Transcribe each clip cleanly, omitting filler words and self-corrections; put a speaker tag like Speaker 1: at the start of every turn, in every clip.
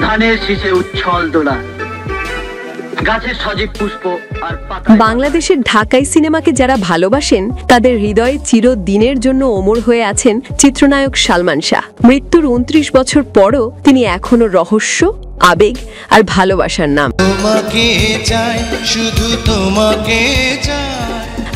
Speaker 1: ধানের শীষে উচ্ছল দোলা, গাছের সজীব পুষ্প আর পাতা।
Speaker 2: বাংলাদেশের ঢাকাই সিনেমাকে যারা ভালোবাসেন তাদের হৃদয়ে চিরদিনের জন্য অমর হয়ে আছেন চিত্রনায়ক সালমান শাহ। মৃত্যুর ২৯ বছর পরও তিনি এখনো রহস্য, আবেগ আর ভালোবাসার নাম।
Speaker 3: তোমাকে চাই, শুধু তোমাকে চাই।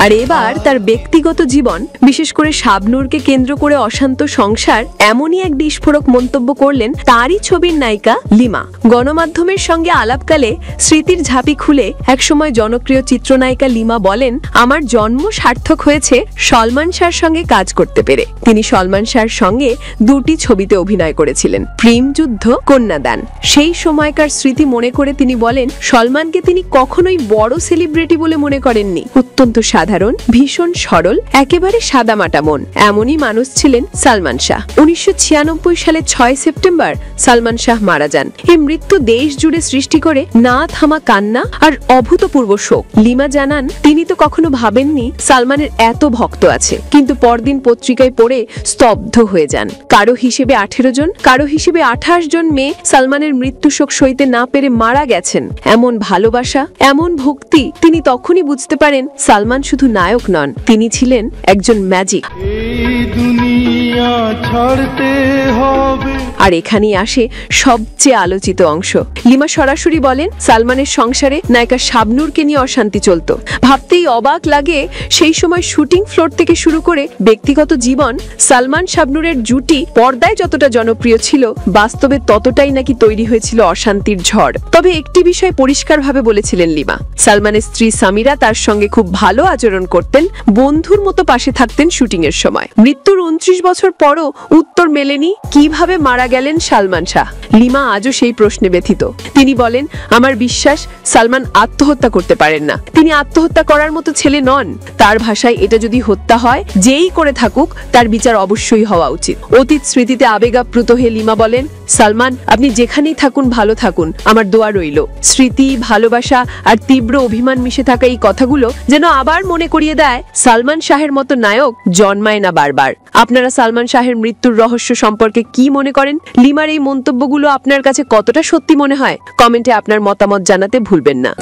Speaker 2: আর এবার তার ব্যক্তিগত জীবন, বিশেষ করে শাবনূরকে কেন্দ্র করে অশান্ত সংসার, এমনই এক বিস্ফোরক মন্তব্য করলেন তারই ছবির নায়িকা লিমা। গণমাধ্যমের সঙ্গে আলাপকালে স্মৃতির ঝাঁপি খুলে একসময় জনপ্রিয় চিত্রনায়িকা লিমা বলেন, আমার জন্ম সার্থক হয়েছে সলমান শাহর সঙ্গে কাজ করতে পেরে। তিনি সলমান শাহর সঙ্গে ২টি ছবিতে অভিনয় করেছিলেন, প্রেম যুদ্ধ, কন্যাদান। সেই সময়কার স্মৃতি মনে করে তিনি বলেন, সলমানকে তিনি কখনোই বড় সেলিব্রিটি বলে মনে করেননি। অত্যন্ত সাধারণ, ভীষণ সরল, একেবারে সাদামাটা মন, এমনই মানুষ ছিলেন সালমান শাহ। ১৯৯৬ সালে ৬ সেপ্টেম্বর সালমান শাহ মারা যান। এই মৃত্যু দেশ জুড়ে সৃষ্টি করে না থামা কান্না আর অভূতপূর্ব শোক। লিমা জানান, তিনি তো কখনো ভাবেননি সালমানের এত ভক্ত আছে, কিন্তু পরদিন পত্রিকায় পড়ে স্তব্ধ হয়ে যান। কারো হিসেবে ১৮ জন, কারো হিসেবে ২৮ জন মেয়ে সালমানের মৃত্যু শোক সইতে না পেরে মারা গেছেন। এমন ভালোবাসা, এমন ভক্তি, তিনি তখনই বুঝতে পারেন সালমান শুধু নায়ক নন, তিনি ছিলেন একজন ম্যাজিক। আর এখানেই আসে সবচেয়ে আলোচিত অংশ। লিমা সরাসরি বলেন, সালমানের সংসারে নায়িকা শাবনূরকে নিয়ে অশান্তি চলত। ভাবতেই অবাক লাগে, সেই সময় শুটিং ফ্লোর থেকে শুরু করে ব্যক্তিগত জীবন, সালমান শাবনূরের জুটি পর্দায় যতটা জনপ্রিয় ছিল, বাস্তবে ততটাই নাকি তৈরি হয়েছিল অশান্তির ঝড়। তবে একটি বিষয় পরিষ্কারভাবে বলেছিলেন লিমা, সালমানের স্ত্রী সামিরা তার সঙ্গে খুব ভালো আচরণ করতেন, বন্ধুর মতো পাশে থাকতেন শুটিং এর সময়। মৃত্যুর ২৯ বছর পরও উত্তর মেলেনি কিভাবে মারা গেলেন সালমান শাহ। লিমা আজও সেই প্রশ্নে ব্যথিত। তিনি বলেন, আমার বিশ্বাস সালমান আত্মহত্যা করতে পারেন না, তিনি আত্মহত্যা করার মতো ছেলে নন। তার ভাষায় এটা যদি হত্যা হয়, যেই করে থাকুক তার বিচার অবশ্যই হওয়া উচিত। অতীত স্মৃতিতে আবেগাপ্লুত হয়ে লিমা বলেন, সালমান আপনি যেখানেই থাকুন ভালো থাকুন, আমার দোয়া রইল। স্মৃতি, ভালোবাসা আর তীব্র অভিমান মিশে থাকা এই কথাগুলো যেন আবার মনে করিয়ে দেয়, সালমান শাহের মতো নায়ক জন্মায় না বারবার। আপনারা সালমান শাহের মৃত্যুর রহস্য সম্পর্কে কি মনে করেন? লিমার এই মন্তব্যগুলো আপনার কাছে কতটা সত্যি মনে হয়? কমেন্টে আপনার মতামত জানাতে ভুলবেন না।